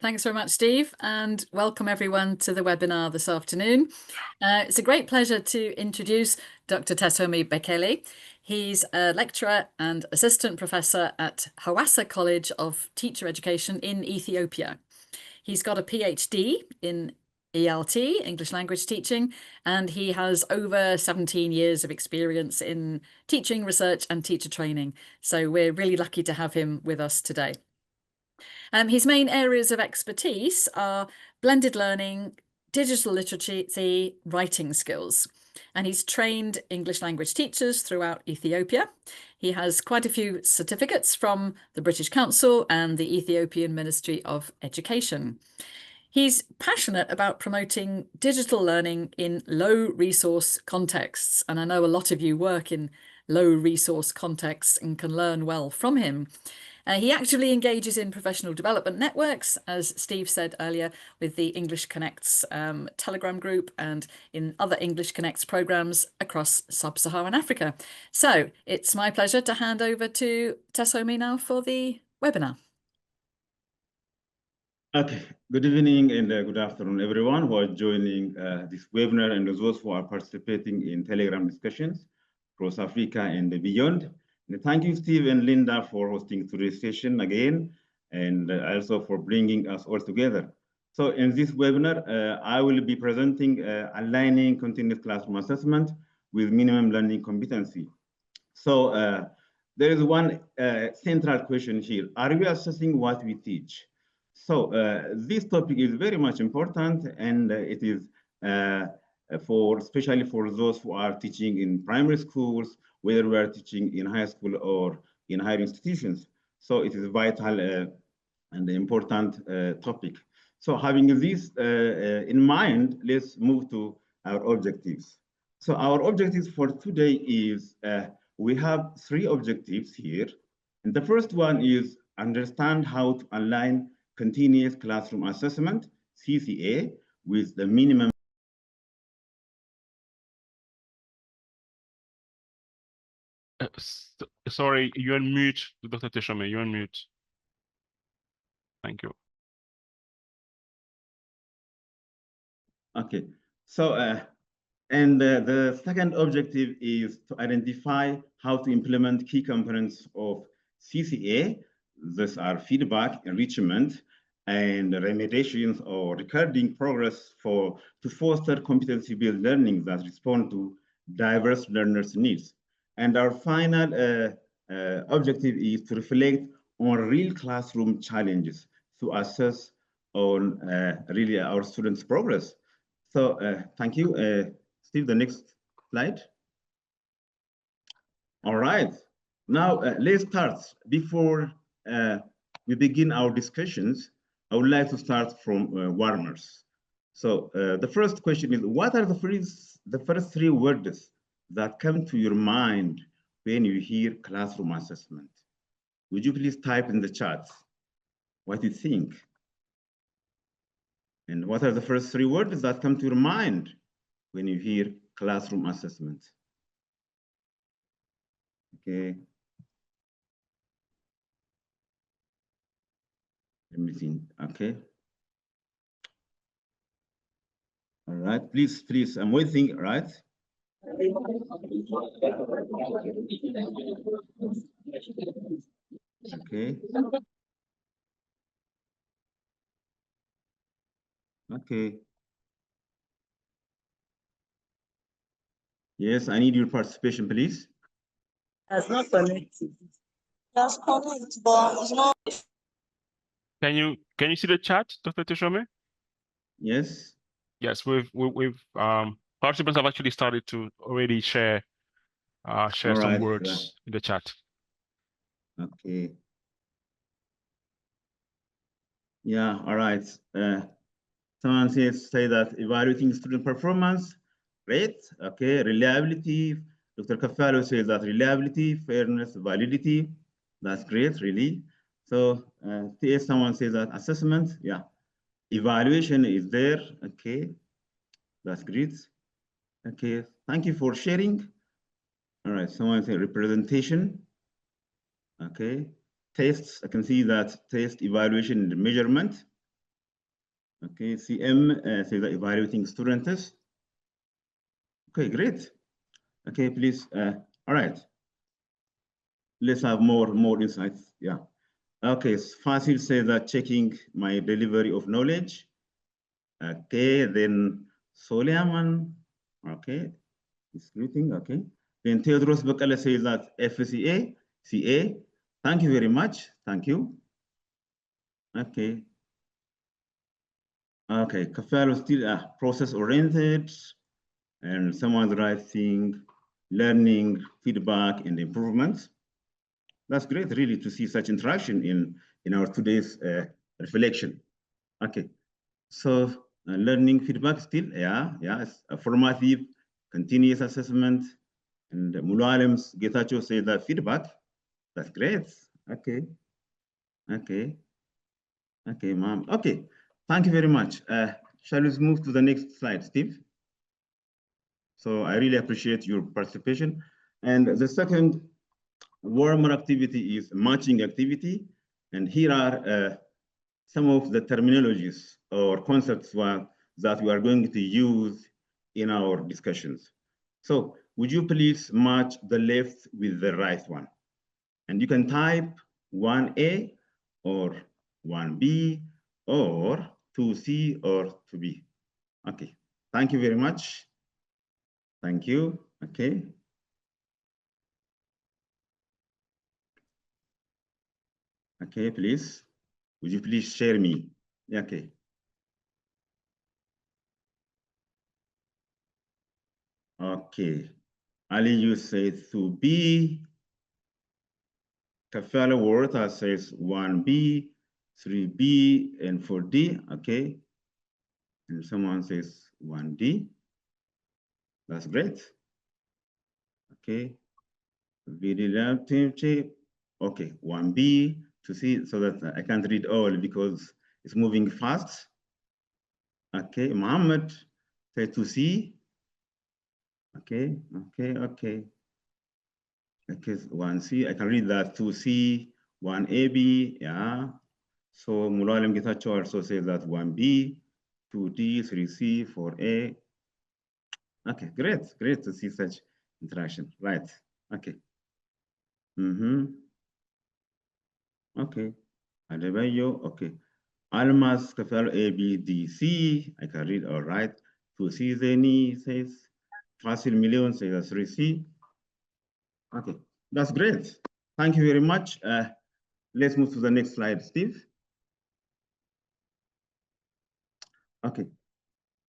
Thanks very much, Steve, and welcome everyone to the webinar this afternoon. It's a great pleasure to introduce Dr. Teshomi Bekele. He's a lecturer and assistant professor at Hawassa College of Teacher Education in Ethiopia. He's got a PhD in ELT, English language teaching, and he has over 17 years of experience in teaching, research and teacher training. So we're really lucky to have him with us today. His main areas of expertise are blended learning, digital literacy, writing skills. And he's trained English language teachers throughout Ethiopia. He has quite a few certificates from the British Council and the Ethiopian Ministry of Education. He's passionate about promoting digital learning in low resource contexts. And I know a lot of you work in low resource contexts and can learn well from him. He actively engages in professional development networks, as Steve said earlier, with the English Connects Telegram group and in other English Connects programs across Sub-Saharan Africa. So it's my pleasure to hand over to Teshomi now for the webinar. Okay, good evening and good afternoon, everyone who are joining this webinar and those who are participating in Telegram discussions across Africa and beyond. And thank you, Steve and Linda, for hosting today's session again, and also for bringing us all together. So in this webinar, I will be presenting aligning continuous classroom assessment with minimum learning competency. So there is one central question here. Are we assessing what we teach? So this topic is very much important, and it is especially for those who are teaching in primary schools, whether we are teaching in high school or in higher institutions. So it is vital and important topic. So having this in mind, let's move to our objectives. So our objectives for today is, we have three objectives here. And the first one is understand how to align continuous classroom assessment, CCA, with the minimum. Sorry, you're on mute, Dr. Teshomi, you're on mute. Thank you. Okay, so the second objective is to identify how to implement key components of CCA. These are feedback, enrichment, and remediations or recording progress to foster competency-based learning that respond to diverse learners' needs. And our final objective is to reflect on real classroom challenges to assess on really our students' progress. So thank you. Steve, the next slide. All right. Now let's start. Before we begin our discussions, I would like to start from warmers. So the first question is, what are the first three words that come to your mind when you hear classroom assessment? Would you please type in the chat what you think? And what are the first three words that come to your mind when you hear classroom assessment? Okay. Let me think. Okay. All right, please, I'm waiting, all right? Okay. Okay. Yes, I need your participation, please. That's not connected. That's connected, but it's not. Can you see the chat, Dr. Teshomi? Yes. Yes, we've participants have actually started to already share some words in the chat. Okay. Yeah, all right. Someone say that evaluating student performance, great. Okay, reliability. Dr. Kafalo says that reliability, fairness, validity. That's great, really. So someone says that assessment, yeah. Evaluation is there, okay. That's great. Okay, thank you for sharing. All right, someone say representation. Okay, tests, I can see that test, evaluation, and measurement. Okay, CM says that evaluating students. Okay, great. Okay, please. All right. Let's have more insights. Yeah. Okay, Fasil says that checking my delivery of knowledge. Okay, then Soliaman. Okay, it's greeting. Okay. Then Theodros Bakala says that FCA, CA. Thank you very much. Thank you. Okay. Okay, Kafalo still process oriented, and someone's writing, learning, feedback, and improvements. That's great, really, to see such interaction in our today's reflection. Okay, so learning feedback still, it's a formative, continuous assessment, and Mulualem's Getachew says that feedback, that's great. Okay, ma'am. Okay, thank you very much. Shall we move to the next slide, Steve? So I really appreciate your participation. And the second warmer activity is matching activity. And here are some of the terminologies or concepts that we are going to use in our discussions. So would you please match the left with the right one? And you can type 1A or 1B or 2C or 2B. Okay, thank you very much. Thank you, okay. Okay, please, would you please share me? Yeah, okay. Okay, Ali, you say 2B. Kafala Water says 1B, 3B, and 4D, okay. And someone says 1D. That's great. Okay. Okay, 1B to see so that I can't read all because it's moving fast. Okay, Mohammed say 2C. Okay. Okay, 1C, I can read that 2C, 1AB, yeah. So Mulalim Getachew also says that 1B, 2D, 3C, 4A. Okay, great to see such interaction, right? Okay. Okay, Adebayo, okay. Almas Kafel A, B, D, C, I can read all right. 2C Zeni says, Fasil Million says 3C. Okay, that's great. Thank you very much. Let's move to the next slide, Steve. Okay,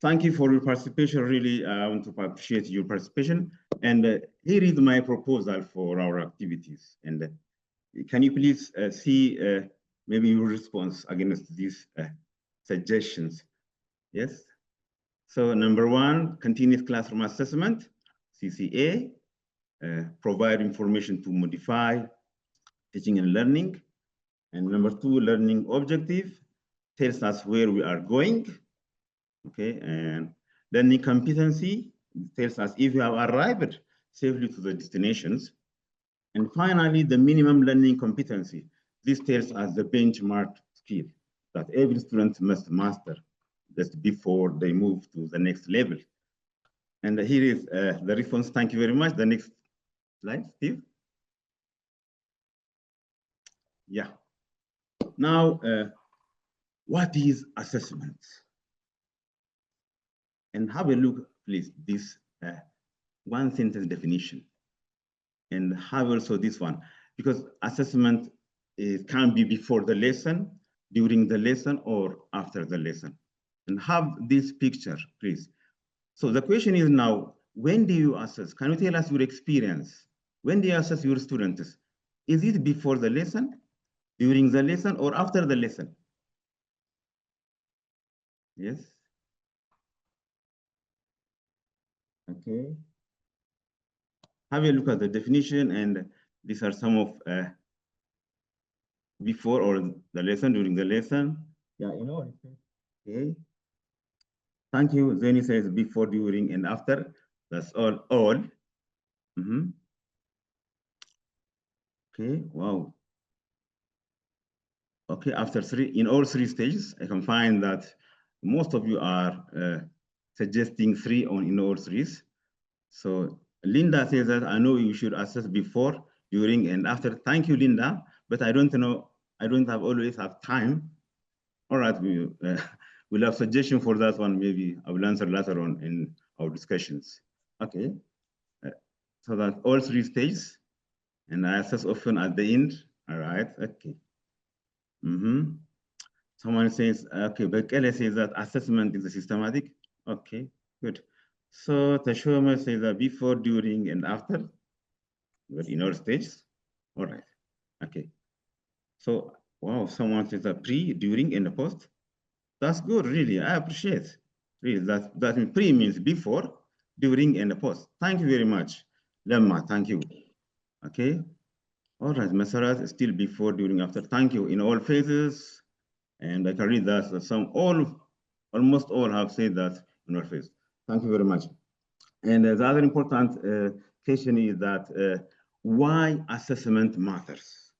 thank you for your participation. Really, I want to appreciate your participation. And here is my proposal for our activities. And can you please see maybe your response against these suggestions? Yes. So number one, continuous classroom assessment, CCA, provide information to modify teaching and learning. And number two, learning objective, tells us where we are going. Okay, and learning competency tells us if we have arrived safely to the destinations. And finally, the minimum learning competency. This tells us the benchmark skill that every student must master just before they move to the next level. And here is the response. Thank you very much. The next slide, Steve. Yeah. Now, what is assessment? And have a look, please, this one sentence definition. And have also this one, because assessment can be before the lesson, during the lesson, or after the lesson. And have this picture, please. So the question is now, when do you assess? Can you tell us your experience? When do you assess your students? Is it before the lesson, during the lesson, or after the lesson? Yes. Okay. Have a look at the definition, and these are some of before or the lesson, during the lesson. Yeah, you know. Okay. Thank you. Then it says before, during, and after. That's all. Okay, wow. Okay, after in all three stages, I can find that most of you are suggesting 3 in all threes. So Linda says that I know you should assess before, during, and after. Thank you, Linda. But I don't know, I don't always have time. All right, we'll have suggestion for that one. Maybe I will answer later on in our discussions. Okay, so that all 3 stages, and I assess often at the end. All right, okay. Someone says, okay, Bekele says that assessment is a systematic. Okay, good. So Tashoma says that before, during, and after, but in all stages. All right, okay. So, wow, someone says that pre, during, and post. That's good, really, I appreciate. Really, that pre means before, during, and post. Thank you very much, Lemma, thank you. Okay, all right, Masarat is still before, during, after. Thank you, in all phases. And I can read that almost all have said that in our face. Thank you very much. And the other important question is that why assessment matters.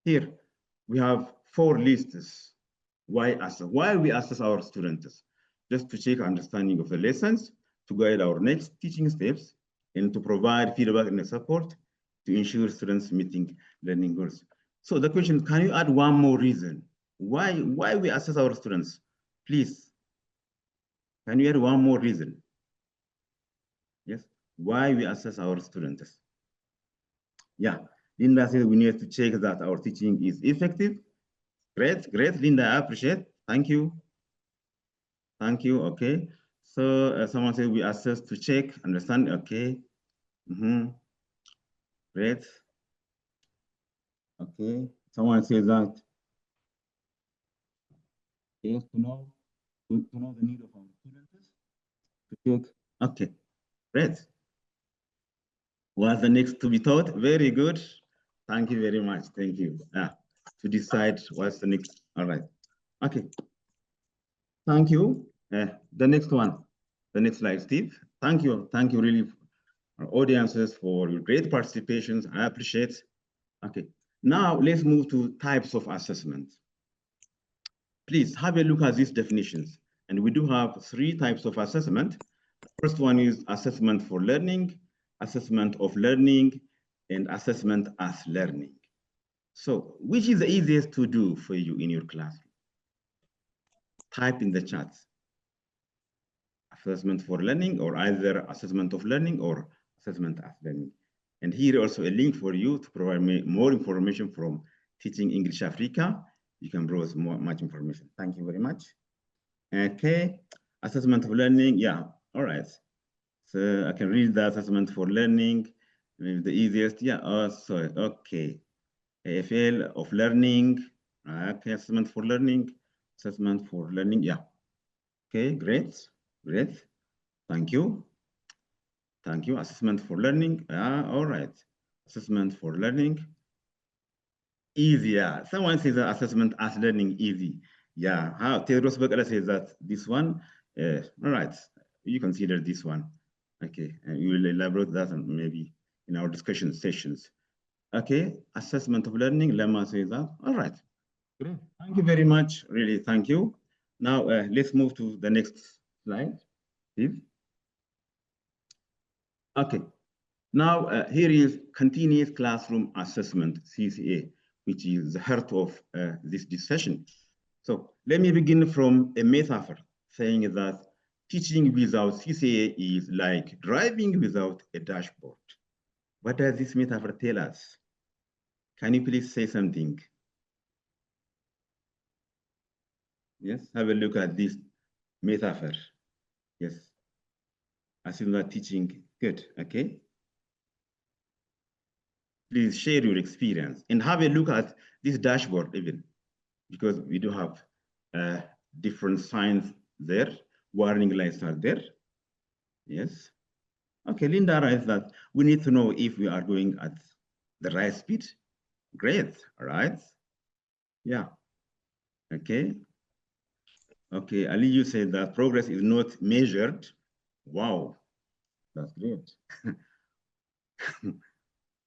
Here we have 4 lists. Why we assess our students? Just to check understanding of the lessons, to guide our next teaching steps, and to provide feedback and support to ensure students meeting learning goals. So the question, can you add one more reason? Why we assess our students? Please, can you add one more reason? Yes, why we assess our students? Yeah, Linda said we need to check that our teaching is effective. Great, Linda, I appreciate. Thank you. Thank you, okay. So someone said we assess to check, understand, okay. Great. Okay, someone says that. Yes, to know the need of our students, to check. Okay, great. What's the next to be taught? Very good. Thank you very much. Thank you. To decide what's the next. All right. Okay. Thank you. The next one. The next slide, Steve. Thank you. Thank you really, our audiences, for your great participations. I appreciate. Okay. Now let's move to types of assessment. Please have a look at these definitions. And we do have 3 types of assessment. First one is assessment for learning, assessment of learning, and assessment as learning. So which is the easiest to do for you in your class? Type in the chat. Assessment for learning, or either assessment of learning or assessment as learning. And here also a link for you to provide me more information from Teaching English Africa. You can browse much information. Thank you very much. Okay, assessment of learning. Yeah, all right. So I can read the assessment for learning. Maybe the easiest. Yeah, sorry. Okay. AFL of learning. Okay, assessment for learning. Assessment for learning. Yeah. Okay, great. Thank you. Thank you. Assessment for learning. All right. Assessment for learning. Easier. Someone says that assessment as learning easy. Yeah. Tedros Bekele says that this one. All right. You consider this one. Okay. And we will elaborate that maybe in our discussion sessions. Okay. Assessment of learning. Lemma says that. All right. Great. Thank you very much. Really, thank you. Now let's move to the next slide, Steve. Okay. Now, here is continuous classroom assessment, CCA, which is the heart of this session. So let me begin from a metaphor saying that teaching without CCA is like driving without a dashboard. What does this metaphor tell us? Can you please say something? Yes, have a look at this metaphor. Yes, assume that teaching, good, okay. Please share your experience and have a look at this dashboard even, because we do have different signs there, warning lights are there. Yes. Okay, Linda writes that we need to know if we are going at the right speed. Great, all right. Yeah, okay. Okay, Ali, you said that progress is not measured. Wow, that's great.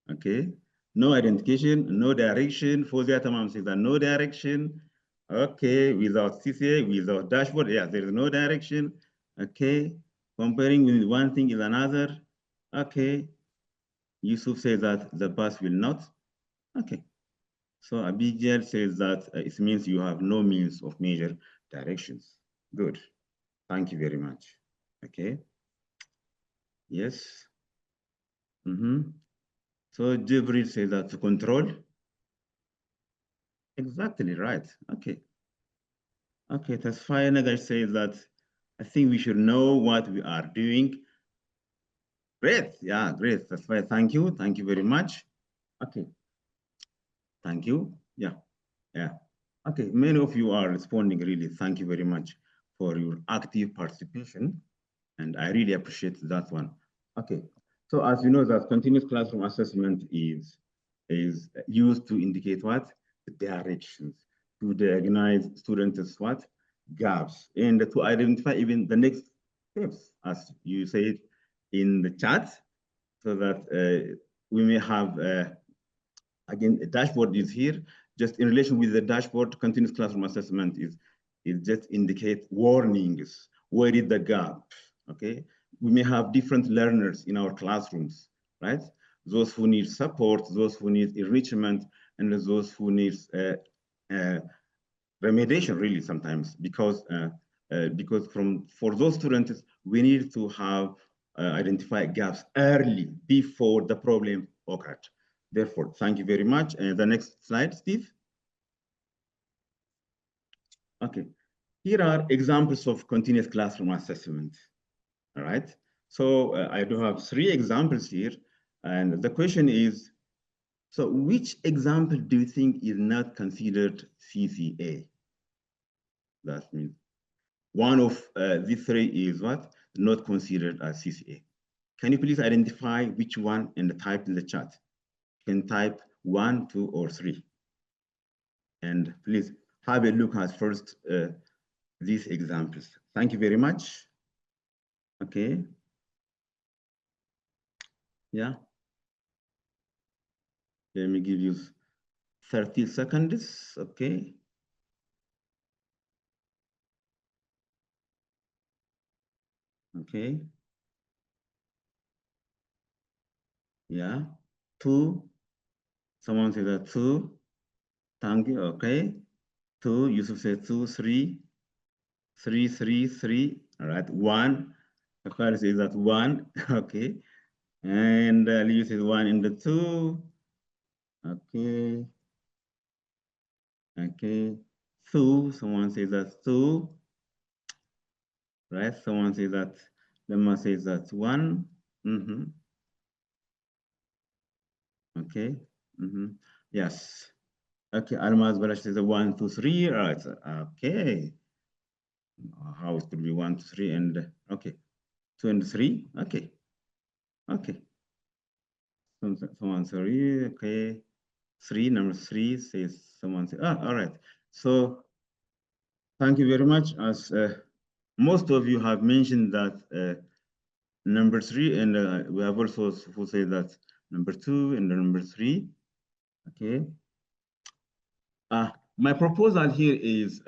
Okay, no identification, no direction. Fozia Tamam says that no direction. Okay, without CCA, without dashboard, yeah, there is no direction. Okay, comparing with one thing is another. Okay, Yusuf says that the bus will not. Okay, so Abigail says that it means you have no means of measure directions. Good, thank you very much. Okay, yes. So Jibril says that to control. Exactly right. Okay. Okay, Tasfaya Nagash says that I think we should know what we are doing. Great, yeah, great. Tasfaya, thank you. Thank you very much. Okay. Thank you. Yeah, yeah. Okay, many of you are responding really. Thank you very much for your active participation. And I really appreciate that one. Okay, so as you know that continuous classroom assessment is used to indicate what? The directions, to diagnose students' what? Gaps, and to identify even the next steps, as you said in the chat, so that we may have, again, a dashboard is here. Just in relation with the dashboard, continuous classroom assessment is just indicate warnings. Where is the gap? Okay, we may have different learners in our classrooms, right? Those who need support, those who need enrichment, and those who need remediation, really, sometimes, because for those students, we need to have identify gaps early before the problem occurred. Therefore, thank you very much. And the next slide, Steve. Okay, here are examples of continuous classroom assessment. All right, so I do have 3 examples here, and the question is, so which example do you think is not considered CCA? That means one of these 3 is what? Not considered as CCA. Can you please identify which one and type in the chat? You can type 1, 2, or 3. And please have a look at first these examples. Thank you very much. Okay. Yeah. Let me give you 30 seconds. Okay. Okay. Yeah. 2. Someone said that 2. Thank you. Okay. 2. Yusuf said 2, 3. 3, 3, 3. All right. 1. Akhari says that 1. Okay. And Liu says 1 and the 2. Okay. Okay. 2. Someone says that 2. Right. Someone says that. Lemma says that 1. Okay. Yes. Okay. Almaz Balash says 1, 2, 3. All right. Okay. How it could be 1, 2, 3, and okay. 2 and 3. Okay. Okay. Someone, sorry. Okay. 3, number 3 says someone says, all right. So thank you very much. As most of you have mentioned that number 3, and we have also who say that number 2 and number 3. Okay. My proposal here is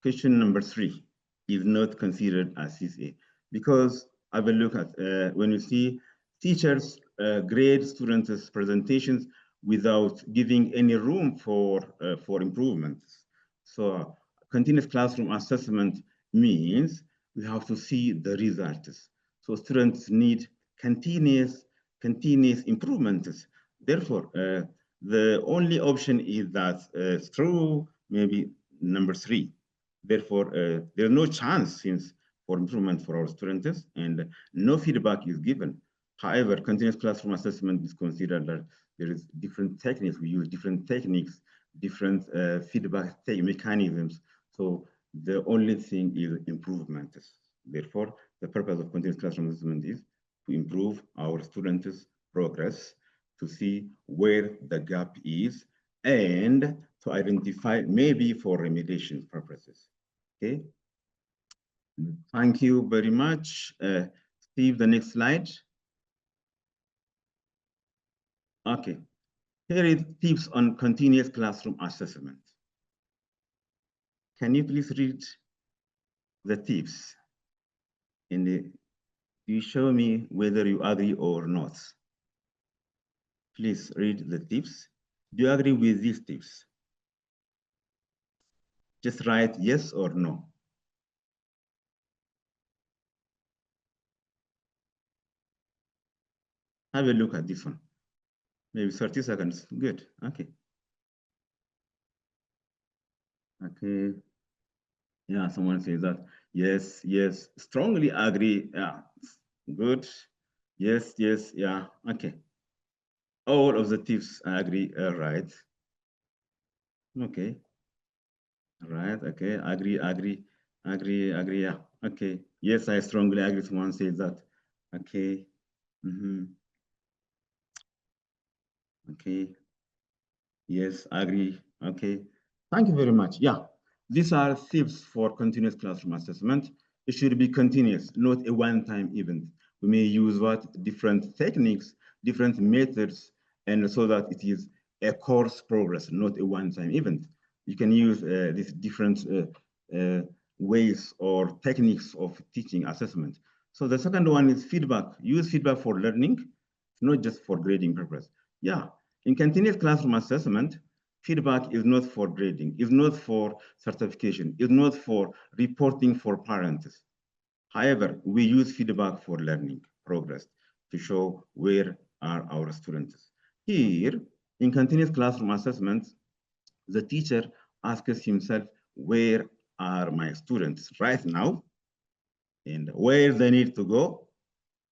question number 3 is not considered as CCA, because I will look at when you see teachers grade students' presentations without giving any room for improvements. So continuous classroom assessment means we have to see the results. So students need continuous improvements. Therefore, the only option is that through maybe number 3. Therefore, there's no chance for improvement for our students, and no feedback is given. However, continuous classroom assessment is considered that there is different techniques. We use different techniques, different feedback mechanisms. So the only thing is improvement. Therefore, the purpose of continuous classroom assessment is to improve our students' progress, to see where the gap is, and to identify maybe for remediation purposes. Okay. Thank you very much. Steve, the next slide. Okay. Here is tips on continuous classroom assessment. Can you please read the tips? And you show me whether you agree or not. Please read the tips. Do you agree with these tips? Just write yes or no. Have a look at this one. Maybe 30 seconds. Good. Okay. Okay. Yeah, someone says that. Yes, yes. Strongly agree. Yeah. Good. Yes, yes. Yeah. Okay. All of the tips I agree. Right. Okay. All right. Okay. Agree, agree, agree. Yeah. Okay. Yes, I strongly agree. Someone says that. Okay. Okay. Yes, I agree. Okay. Thank you very much. Yeah. These are tips for continuous classroom assessment. It should be continuous, not a one-time event. We may use different techniques, different methods, and so that it is a course progress, not a one-time event. You can use these different ways or techniques of teaching assessment. So the second one is feedback. Use feedback for learning, not just for grading purpose. Yeah, in continuous classroom assessment, feedback is not for grading, is not for certification, is not for reporting for parents. However, we use feedback for learning progress to show where are our students. Here, in continuous classroom assessment, the teacher asks himself, where are my students right now? And where they need to go?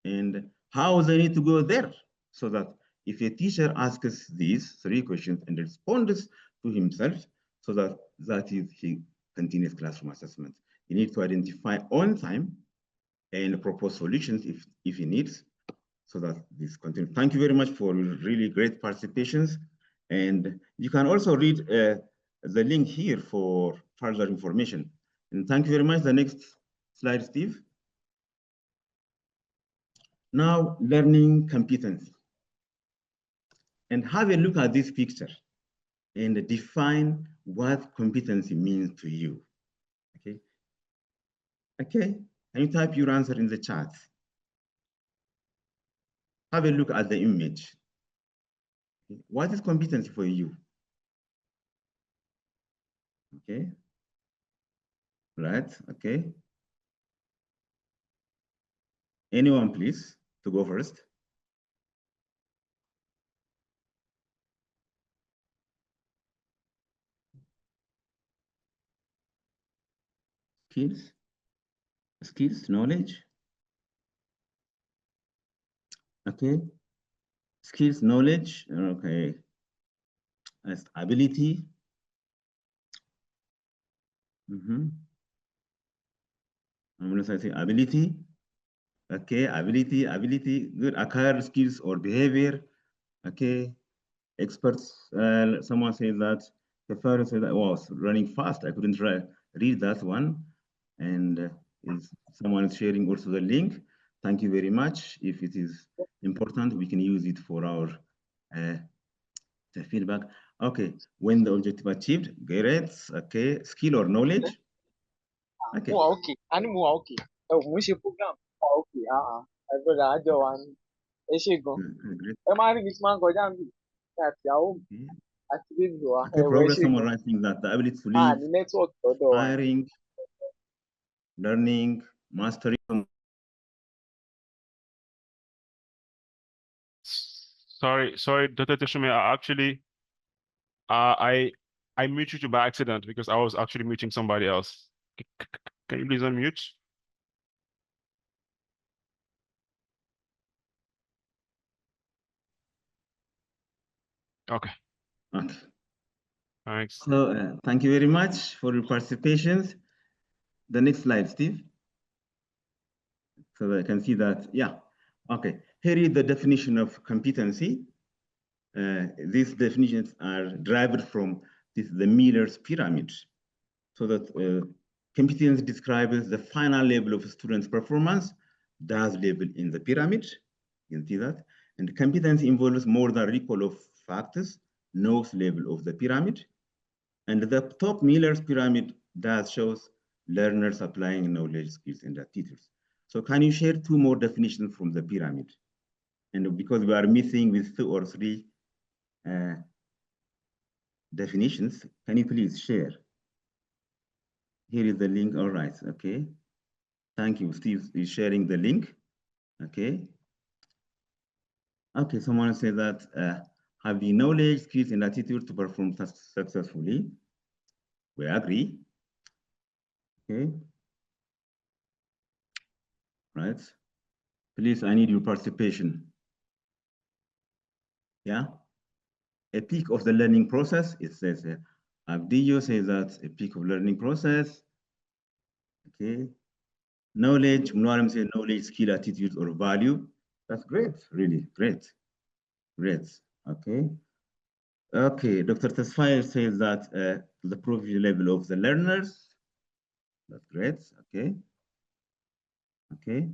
And how they need to go there? So that if a teacher asks these 3 questions and responds to himself, so that is his continuous classroom assessment. You need to identify on time and propose solutions if he needs, so that this continues. Thank you very much for really great participations. And you can also read the link here for further information. And thank you very much. The next slide, Steve. Now, learning competency. And have a look at this picture and define what competency means to you. Okay. Okay. Can you type your answer in the chat? Have a look at the image. Okay. What is competency for you? Okay. Right. Okay. Anyone, please, to go first? Skills, knowledge. Okay. Skills, knowledge. Okay. As ability. I'm going to say ability. Okay, ability, good. Acquired skills or behavior. Okay, experts. Someone said that the first said that was running fast. I couldn't read that one. And someone is sharing also the link. Thank you very much. If it is important, we can use it for our the feedback. Okay, when the objective achieved, great. Okay, skill or knowledge. Okay. Okay. Okay. Program. Okay. I brother Ajo one. Okay, progress summarizing that the ability to lead, hiring, learning, mastering. Sorry, Dr. Teshome, actually, I muted you by accident because I was actually muting somebody else. Can you please unmute? Okay. Okay. Thanks. So thank you very much for your participation. The next slide, Steve. So that I can see that, yeah. Okay, here is the definition of competency. These definitions are derived from the Miller's pyramid. So that competence describes the final level of student's performance, does level in the pyramid. You can see that. And competence involves more than recall of factors, knows level of the pyramid. And the top Miller's pyramid that shows learners applying knowledge, skills, and attitudes. So can you share 2 more definitions from the pyramid? And because we are missing with 2 or 3 definitions, can you please share? Here is the link. All right. Okay. Thank you. Steve is sharing the link. Okay. Okay. Someone said that have the knowledge, skills, and attitude to perform successfully. We agree. Okay. Right. Please, I need your participation. Yeah. A peak of the learning process. It says Abdiyo says that a peak of learning process. Okay. Knowledge, Mnuaram says knowledge, skill, attitude, or value. That's great, really, great. Great, okay. Okay, Dr. Tesfaye says that the proficiency level of the learners. That's great, okay. Okay.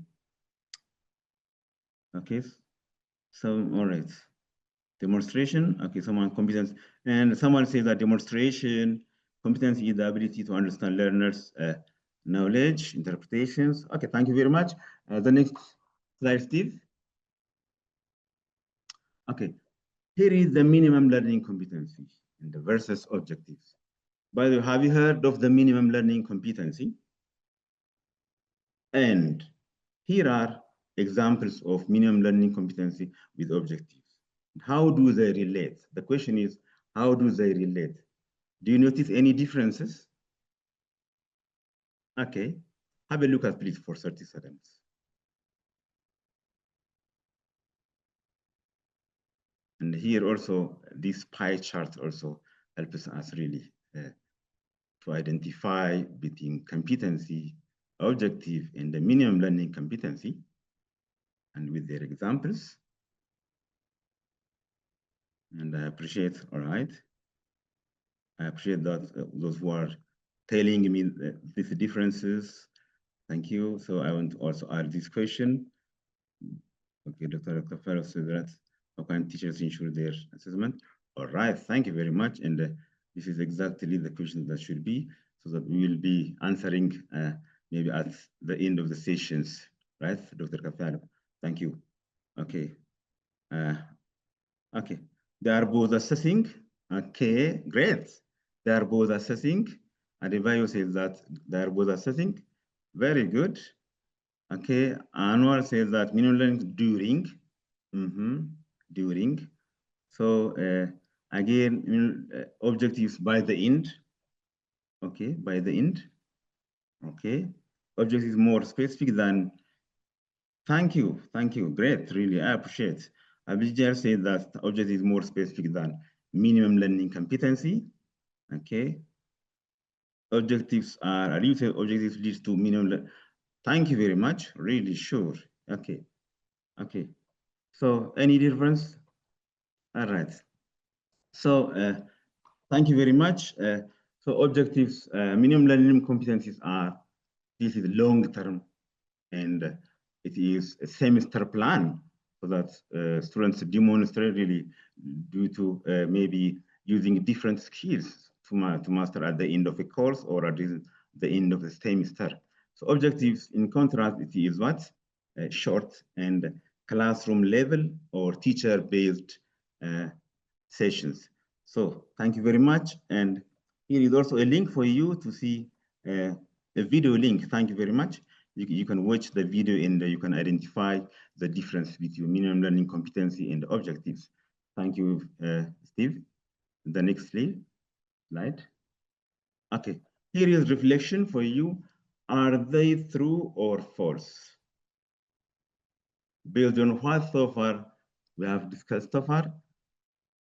Okay, so, all right. Demonstration, okay, someone competence. And someone says that demonstration, competency is the ability to understand learners' knowledge, interpretations. Okay, thank you very much. The next slide, Steve. Okay, here is the minimum learning competency and the versus objectives. By the way, have you heard of the minimum learning competency? And here are examples of minimum learning competency with objectives. How do they relate? The question is, how do they relate? Do you notice any differences? Okay, have a look at please for 30 seconds. And here also, this pie chart also helps us really to identify between competency, objective, and the minimum learning competency, and with their examples. And I appreciate, all right. I appreciate that those who are telling me these differences. Thank you. So I want to also add this question. Okay, Dr. Farrow said that how can teachers ensure their assessment? All right, thank you very much. And this is exactly the question that should be, so that we will be answering maybe at the end of the sessions, right, Dr. Kafaro? Thank you. Okay. Okay, they are both assessing. Okay, great. They are both assessing. Adebayo says that they are both assessing. Very good. Okay, Anwar says that minimum learning during. During. So again, objectives by the end. Okay, by the end. Okay, objective is more specific than. Thank you, great, really, I appreciate. Abidjar said that objective is more specific than minimum learning competency. Okay, objectives are you say objectives leads to minimum. Thank you very much, really sure. Okay, okay. So any difference? All right. So thank you very much. So objectives, minimum learning competencies are, this is long term, and it is a semester plan, so that students demonstrate really due to maybe using different skills to master at the end of a course or at the end of the semester. So objectives, in contrast, it is what? Short and classroom level or teacher-based sessions. So thank you very much. And here is also a link for you to see a video link. Thank you very much. You can watch the video and you can identify the difference between minimum learning competency and objectives. Thank you, Steve. The next slide. Okay, here is reflection for you. Are they true or false? Based on what so far we have discussed so far,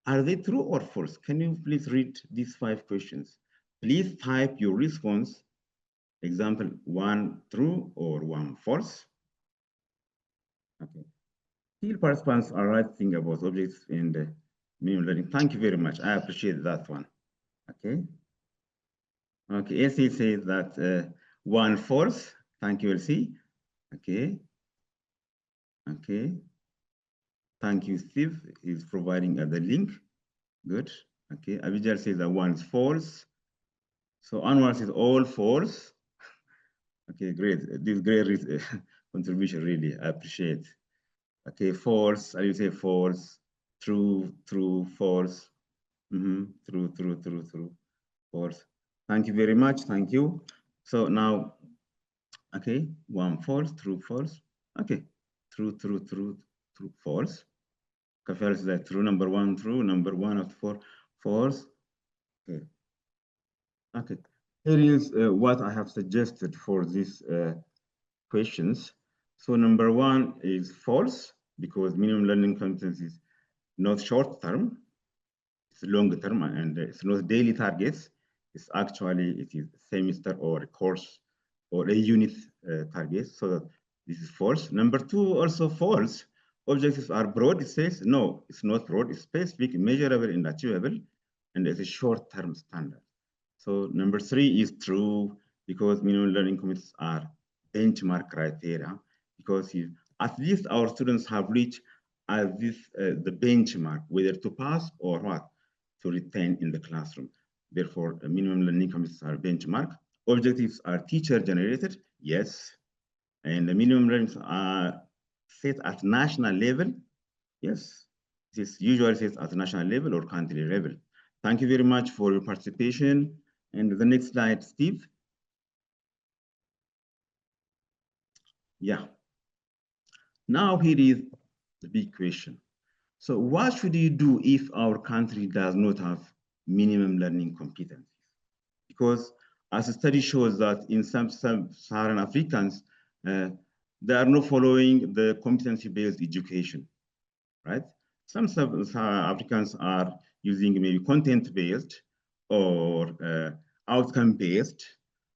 are they true or false? Can you please read these 5 questions? Please type your response. Example 1 true or 1 false. Okay. Still participants are writing about objects in the minimum learning. Thank you very much. I appreciate that one. Okay. Okay. Elsie says that 1 false. Thank you, Elsie. Okay. Okay. Thank you, Steve. He's providing the link. Good. Okay. Abidjar says that 1 is false. So onwards is all false. Okay, great. This great contribution, really, I appreciate. Okay, false, I will say false, true, true, false, true, true, true, true, false. Thank you very much, thank you. So now, okay, one false, true, false. Okay, true, true, true, true, false. Kafel is that true, number one, true, number one of four, false. Okay. Okay, here is what I have suggested for these questions. So number one is false, because minimum learning competence is not short term, it's long term, and it's not daily targets. It's actually, it is semester or a course or a unit target. So this is false. Number two, also false. Objectives are broad. It says no, it's not broad. It's specific, measurable, and achievable, and it's a short-term standard. So number three is true, because minimum learning commitments are benchmark criteria, because at least our students have reached the benchmark, whether to pass or what, to retain in the classroom. Therefore, minimum learning commitments are benchmark. Objectives are teacher generated, yes. And the minimum learning are set at national level, yes. This is usually set at national level or country level. Thank you very much for your participation. And the next slide, Steve. Yeah. Now here is the big question. So what should you do if our country does not have minimum learning competencies? Because as a study shows that in some Sub-Saharan Africans, they are not following the competency-based education, right? Some Sub-Saharan Africans are using maybe content-based or outcome-based.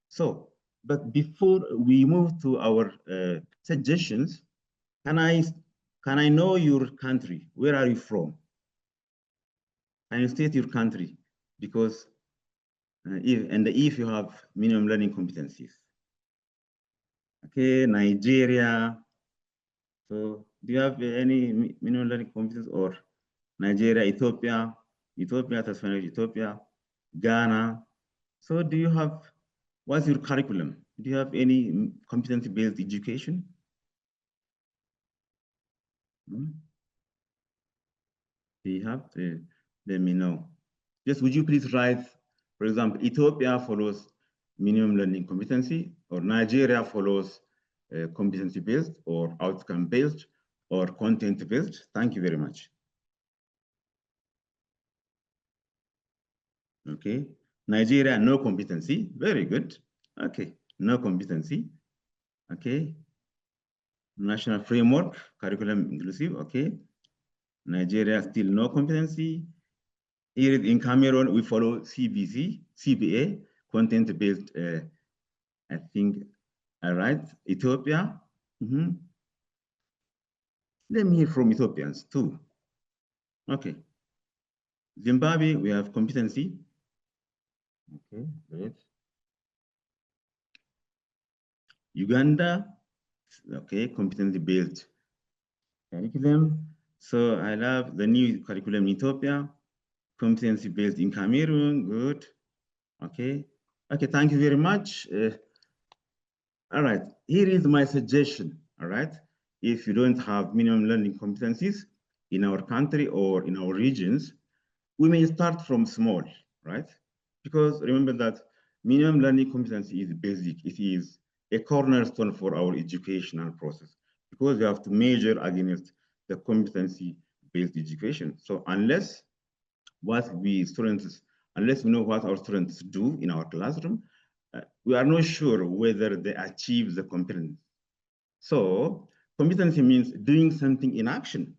So, but before we move to our suggestions, can I know your country? Where are you from? Can you state your country? Because if you have minimum learning competencies. Okay, Nigeria. So do you have any minimum learning competencies, or Nigeria, Ethiopia, Ethiopia, Ghana? So do you have, what's your curriculum? Do you have any competency-based education? Do you have? Let me know. Just would you please write, for example, Ethiopia follows minimum learning competency, or Nigeria follows competency-based, or outcome-based, or content-based. Thank you very much. Okay, Nigeria, no competency. Very good. Okay, no competency. Okay, national framework, curriculum inclusive. Okay, Nigeria still no competency. Here in Cameroon, we follow CBA, content-based, I think, all right. Ethiopia. Let me hear from Ethiopians too. Okay. Zimbabwe, we have competency. Okay, great. Uganda, okay, competency-based curriculum. So I love the new curriculum in Ethiopia, competency-based in Cameroon, good. Okay, okay, thank you very much. All right, here is my suggestion, all right? If you don't have minimum learning competencies in our country or in our regions, we may start from small, right? Because remember that minimum learning competency is basic. It is a cornerstone for our educational process, because we have to measure against the competency-based education. So unless we know what our students do in our classroom, we are not sure whether they achieve the competence. So competency means doing something in action.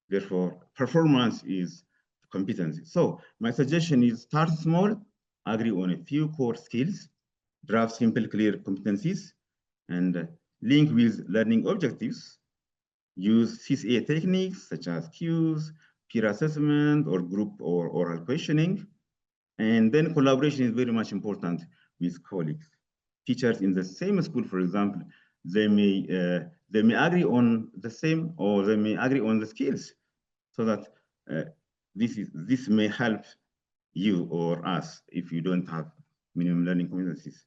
Therefore, performance is competency. So my suggestion is start small, agree on a few core skills, draft simple, clear competencies, and link with learning objectives. Use CCA techniques such as cues, peer assessment, or group or oral questioning. And then collaboration is very much important with colleagues. Teachers in the same school, for example, they may agree on the same, or they may agree on the skills, so that this may help you or us if you don't have minimum learning competencies.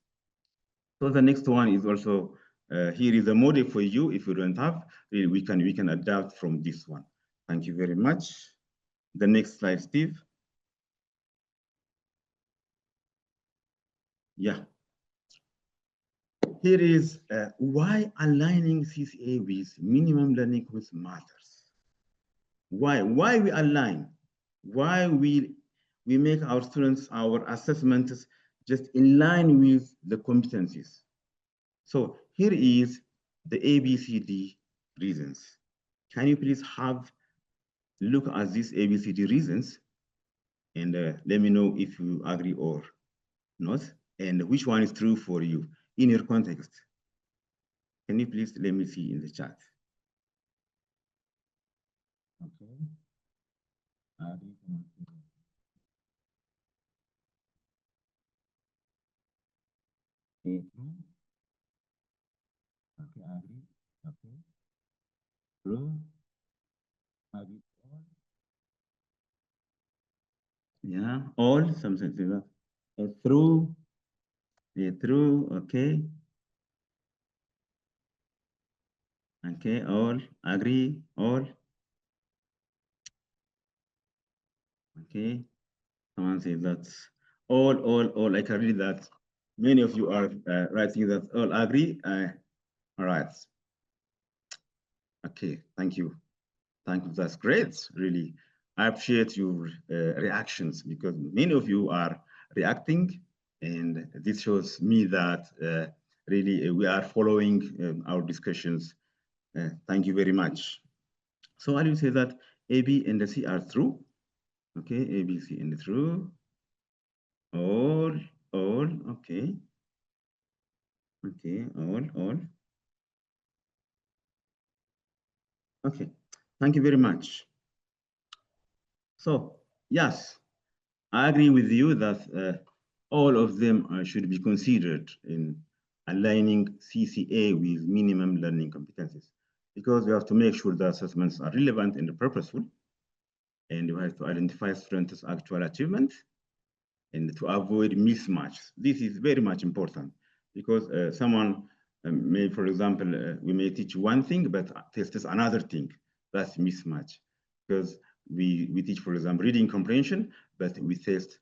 So the next one is also, here is a model for you. If you don't have, we can adapt from this one. Thank you very much. The next slide, Steve. Yeah. Here is why aligning CCA with minimum learning competencies matters. Why we align? Why we make our students, our assessments just in line with the competencies. So here is the ABCD reasons. Can you please have look at these ABCD reasons and let me know if you agree or not, and which one is true for you in your context. Can you please let me see in the chat? Okay. Okay, agree. Okay. True. Agree. Yeah, all something like that. Through. Yeah, true. Okay. Okay, all agree, all. Okay, someone says that all. I can read that. Many of you are writing that all agree. All right. Okay, thank you. Thank you. That's great. Really, I appreciate your reactions because many of you are reacting, and this shows me that really we are following our discussions. Thank you very much. So I will say that A, B, and the C are true. Okay, A, B, C, and true. All, okay. Okay, all. Okay, thank you very much. So, yes, I agree with you that all of them should be considered in aligning CCA with minimum learning competencies, because we have to make sure the assessments are relevant and purposeful, and we have to identify students' actual achievement and to avoid mismatch. This is very much important because someone may, for example, we may teach one thing, but test us another thing. That's mismatch. Because we teach, for example, reading comprehension, but we test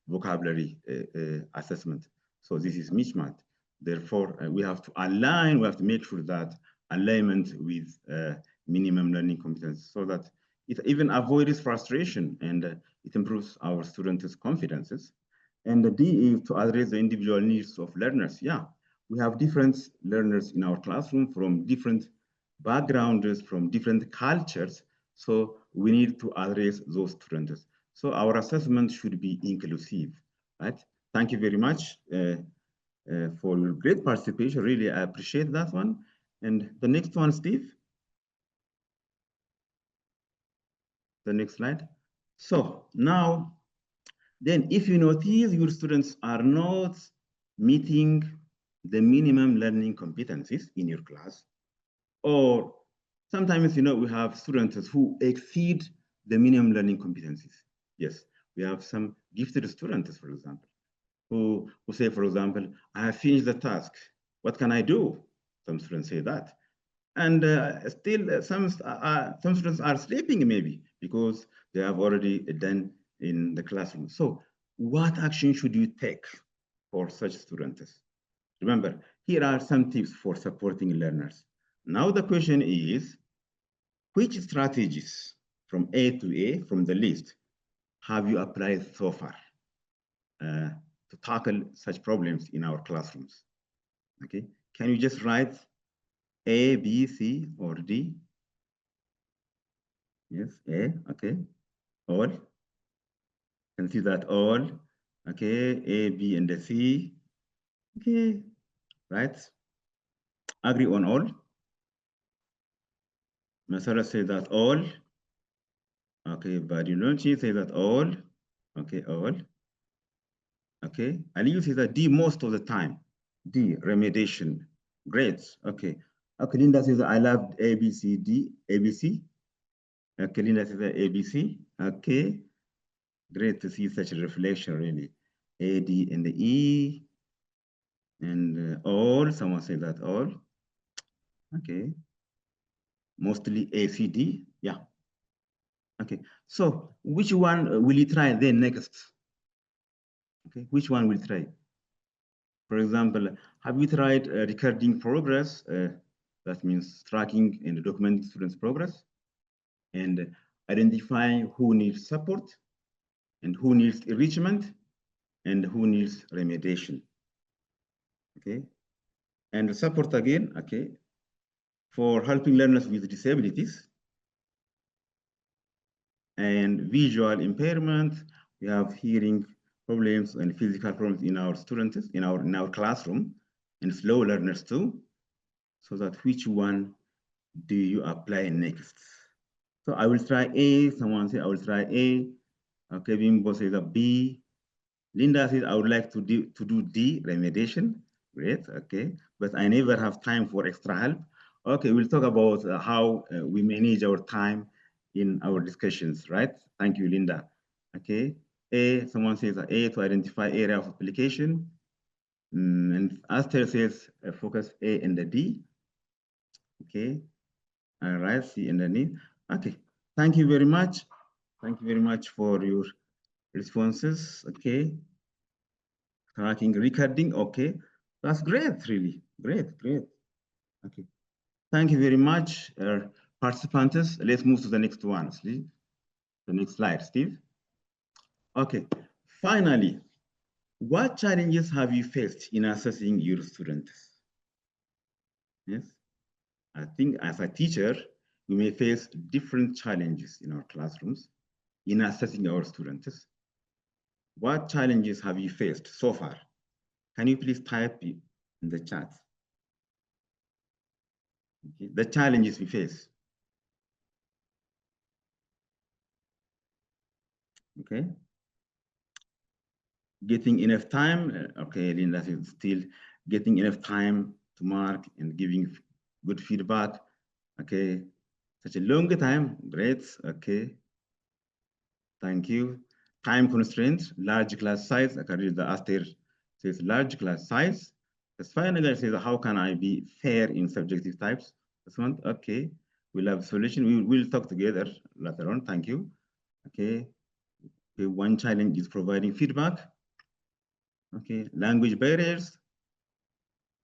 vocabulary assessment. So this is mismatch. Therefore, we have to align, we have to make sure that alignment with minimum learning competence so that it even avoids frustration and it improves our students' confidences. And the D is to address the individual needs of learners. Yeah, we have different learners in our classroom from different backgrounds, from different cultures. So we need to address those students. So our assessment should be inclusive, right? Thank you very much for your great participation. Really, I appreciate that one. And the next one, Steve. The next slide. So now, then if you notice your students are not meeting the minimum learning competencies in your class, or sometimes, we have students who exceed the minimum learning competencies. Yes, we have some gifted students, for example, who say, for example, I have finished the task. What can I do? Some students say that. And still some students are sleeping maybe because they have already done in the classroom. So what action should you take for such students? Remember, here are some tips for supporting learners. Now the question is, which strategies from A to A, from the list, have you applied so far to tackle such problems in our classrooms? Okay, can you just write A, B, C, or D? Yes, A, okay. All. Can see that all. Okay, A, B, and the C. Okay, right. Agree on all. Masara say that all. Okay, Badilonchi say that all. Okay, all. Okay, Aliyu says that D most of the time. D, remediation. Great, okay. Okay, Linda says that I love A, B, C, D, A, B, C. Okay, Linda says that A, B, C. Okay, great to see such a reflection, really. A, D, and the E, and all. Someone say that all. Okay. Mostly A, C, D. Yeah. Okay. So which one will you try then next? Okay. Which one will try? For example, have you tried recording progress? That means tracking and documenting students' progress, and identifying who needs support, and who needs enrichment, and who needs remediation. Okay, and support again. Okay, for helping learners with disabilities and visual impairment, we have hearing problems and physical problems in our students in our classroom, and slow learners too. So that which one do you apply next? So I will try A. Someone say I will try A. Okay, Bimbo says a B. Linda says I would like to do D, remediation. Great, okay. But I never have time for extra help. Okay, we'll talk about how we manage our time in our discussions, right? Thank you, Linda. Okay, A, someone says A to identify area of application. And Aster says focus A and the D. Okay, all right, C and the D. Okay, thank you very much. Thank you very much for your responses. Okay. Tracking, recording. Okay. That's great, really. Great, great. Okay. Thank you very much, participants. Let's move to the next one, Steve. The next slide, Steve. Okay. Finally, what challenges have you faced in assessing your students? Yes. I think as a teacher, we may face different challenges in our classrooms in assessing our students. What challenges have you faced so far? Can you please type in the chat? Okay. The challenges we face. Okay. Getting enough time. Okay, Linda is still getting enough time to mark and giving good feedback. Okay. Such a long time. Great. Okay. Thank you. Time constraints, large class size. I can read the Aster says large class size. The final says, how can I be fair in subjective types? This one, okay. We'll have a solution. We will talk together later on. Thank you. Okay. Okay. One challenge is providing feedback. Okay. Language barriers.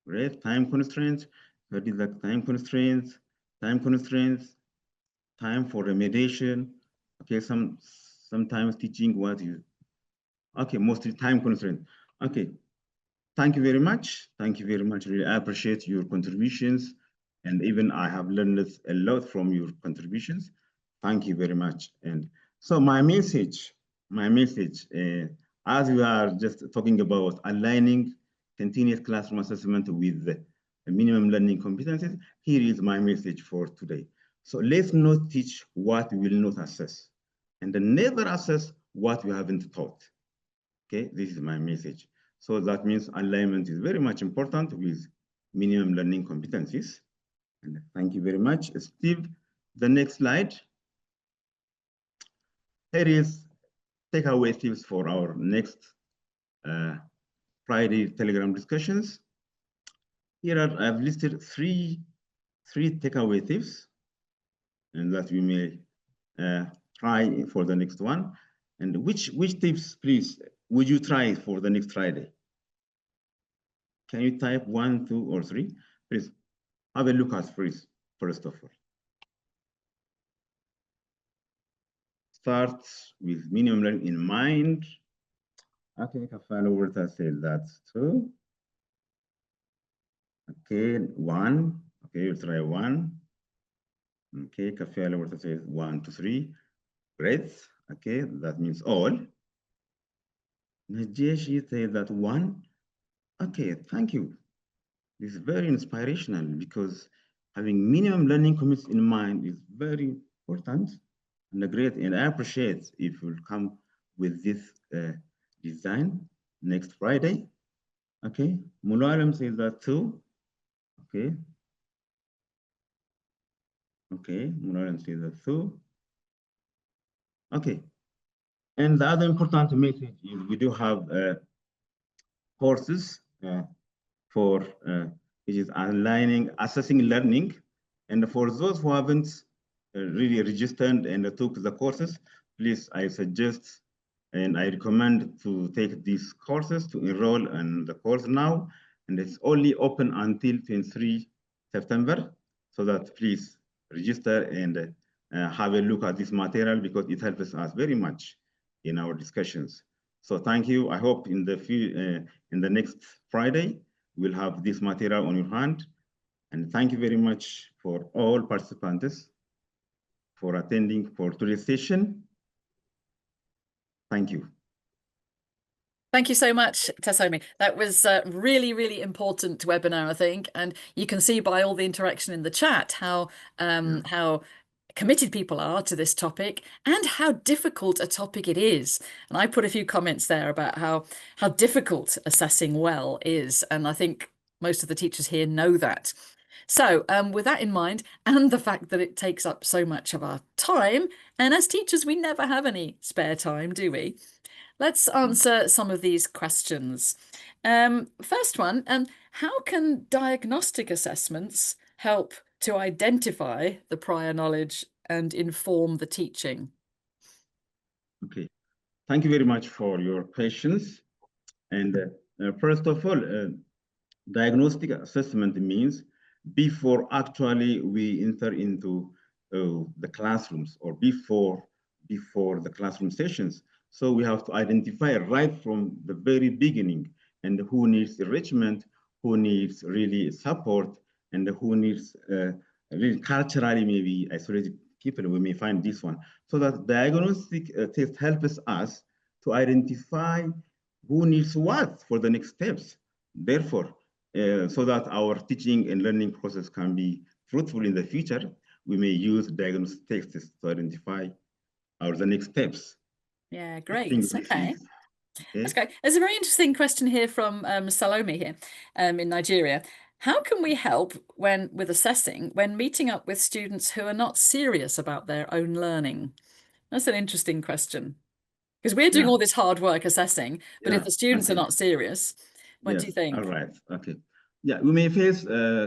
Great. Time constraints. What is like time constraints? Time constraints. Time for remediation. Okay. Sometimes teaching what is okay, mostly time constraint. Okay, thank you very much. Thank you very much. Really, I appreciate your contributions. And even I have learned a lot from your contributions. Thank you very much. And so my message, as we are just talking about aligning continuous classroom assessment with the minimum learning competencies, here is my message for today. So let's not teach what we will not assess, and then never assess what we haven't taught. Okay, this is my message. So that means alignment is very much important with minimum learning competencies. And thank you very much, Steve. The next slide. Here is takeaway tips for our next Friday Telegram discussions. Here I've listed three takeaway tips, and that we may try for the next one. And which tips, please, would you try for the next Friday? Can you type 1, 2, or 3? Please have a look at first of all. Start with minimum learning in mind. Okay, Kafalo Werther said that too. Okay, 1. Okay, we'll try 1. Okay, Kafalo Werther says 1, 2, 3. Great. Okay, that means all. Najeshi said that 1. Okay, thank you. This is very inspirational because having minimum learning commits in mind is very important and great. And I appreciate if you'll come with this design next Friday. Okay, Mulalam says that too. Okay. Okay, Mulalam says that too. Okay. And the other important message is we do have courses for which is assessing learning. And for those who haven't really registered and took the courses, please, I suggest and I recommend to take these courses, to enroll in the course now. And it's only open until 23 September. So that please register and have a look at this material, because it helps us very much in our discussions. So thank you. I hope in the next Friday, we'll have this material on your hand. And thank you very much for all participants for attending for today's session. Thank you. Thank you so much, Tessomi. That was a really, really important webinar, I think. And you can see by all the interaction in the chat how committed people are to this topic and how difficult a topic it is. And I put a few comments there about how difficult assessing well is. And I think most of the teachers here know that. So with that in mind, and the fact that it takes up so much of our time, and as teachers, we never have any spare time, do we? Let's answer some of these questions. First one, how can diagnostic assessments help to identify the prior knowledge and inform the teaching? Okay, thank you very much for your questions. And first of all, diagnostic assessment means before actually we enter into the classrooms, or before the classroom sessions. So we have to identify right from the very beginning, and who needs enrichment, who needs really support, and who needs really culturally maybe isolated people. We may find this one. So that diagnostic test helps us to identify who needs what for the next steps. Therefore, so that our teaching and learning process can be fruitful in the future, we may use diagnostic tests to identify the next steps. Yeah, great. Okay. That's Okay. great. There's a very interesting question here from Salome here in Nigeria. How can we help with assessing when meeting up with students who are not serious about their own learning? That's an interesting question, because we're doing all this hard work assessing, but if the students are not serious, what do you think? All right. Okay. Yeah, we may face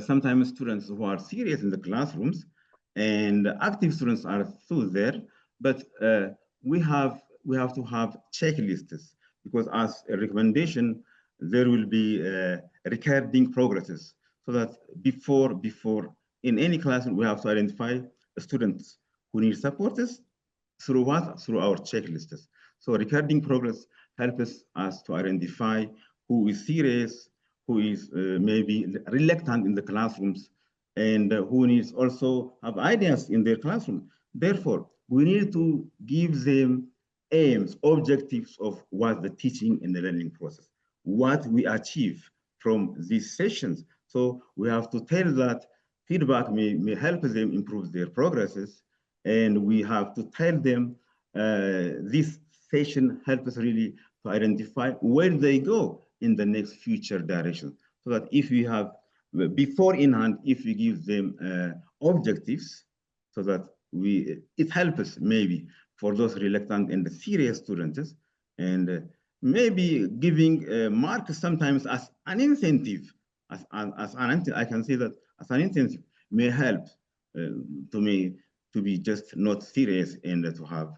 sometimes students who are serious in the classrooms, and active students are still there, but we have to have checklists, because as a recommendation, there will be recording progresses, so that before in any classroom, we have to identify the students who need support through what? Through our checklists. So recording progress helps us to identify who is serious, who is maybe reluctant in the classrooms, and who needs also have ideas in their classroom. Therefore, we need to give them aims, objectives of what the teaching and the learning process, what we achieve from these sessions. So we have to tell that feedback may help them improve their progresses, and we have to tell them this session helps us really to identify where they go in the next future direction. So that if we have before in hand, if we give them objectives, so that it helps us maybe for those reluctant and serious students, and maybe giving marks sometimes as an incentive, I can say that as an incentive may help to be just not serious and to have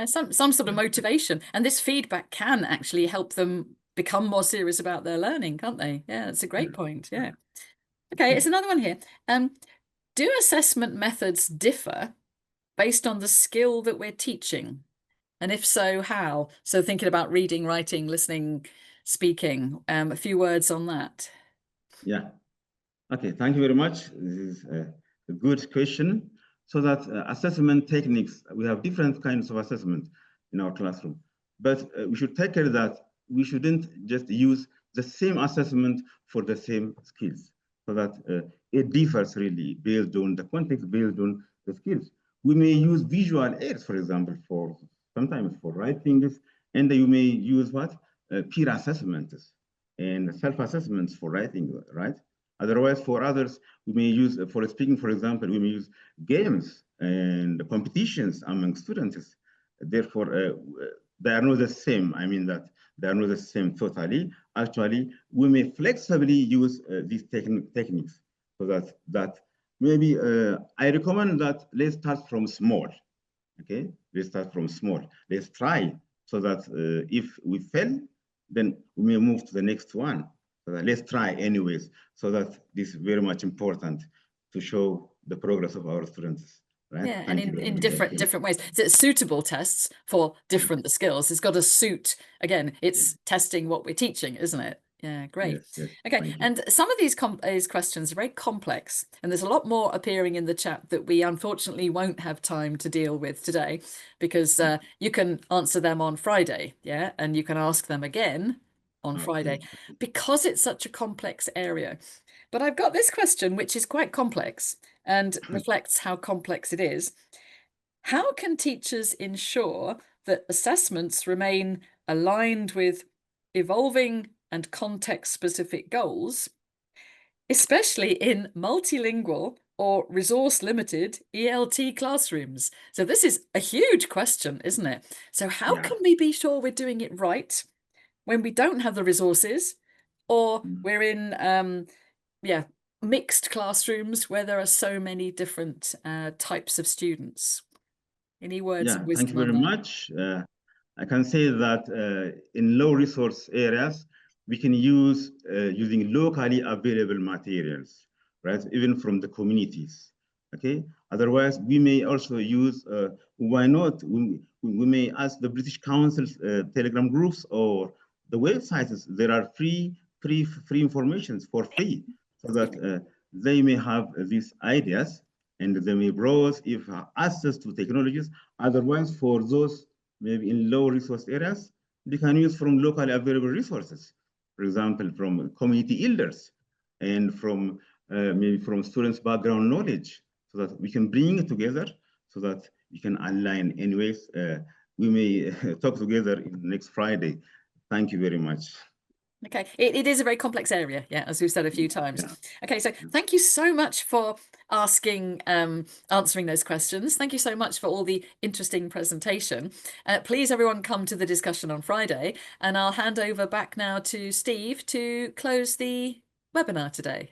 some sort of motivation. And this feedback can actually help them become more serious about their learning, can't they? Yeah, that's a great point. Yeah. Okay, it's another one here. Do assessment methods differ based on the skill that we're teaching? And if so, how? So thinking about reading, writing, listening, speaking, a few words on that. Yeah. Okay, thank you very much. This is a good question. So that assessment techniques, we have different kinds of assessment in our classroom, but we should take care that we shouldn't just use the same assessment for the same skills, so that it differs really based on the context, based on the skills. We may use visual aids, for example, sometimes for writing, and you may use what? Peer assessments and self-assessments for writing, right? Otherwise, for others, we may use, for speaking, for example, we may use games and competitions among students. Therefore, they are not the same. I mean that They are not the same totally. Actually, we may flexibly use these techniques so that maybe I recommend that let's start from small. Okay, let's start from small. Let's try so that if we fail, then we may move to the next one. So let's try anyways, so that this is very much important to show the progress of our students. Right? Yeah, Thank and you very in much. different ways. So it's suitable tests for different skills. It's got to suit, again, it's testing what we're teaching, isn't it? Yeah, great. Yes, yes. Okay, and some of these questions are very complex, and there's a lot more appearing in the chat that we unfortunately won't have time to deal with today, because you can answer them on Friday, yeah, and you can ask them again on Friday, because it's such a complex area. But I've got this question, which is quite complex and reflects how complex it is. How can teachers ensure that assessments remain aligned with evolving and context-specific goals, especially in multilingual or resource-limited ELT classrooms? So this is a huge question, isn't it? So how can we be sure we're doing it right when we don't have the resources, or we're in mixed classrooms where there are so many different types of students? Any words of Thank you wisdom on very that? much. I can say that in low resource areas, we can use using locally available materials, right? Even from the communities, okay? Otherwise, we may also use, why not? We may ask the British Council's Telegram groups or the websites. There are free information for free, so that they may have these ideas and they may browse if access to technologies. Otherwise, for those maybe in low resource areas, they can use from locally available resources. For example, from community elders and from maybe from students' background knowledge, so that we can bring it together so that we can align. Anyways, we may talk together next Friday. Thank you very much. Okay, it is a very complex area, yeah, as we've said a few times. Okay, so thank you so much for answering those questions. Thank you so much for all the interesting presentation. Please, everyone, come to the discussion on Friday, and I'll hand over back now to Steve to close the webinar today.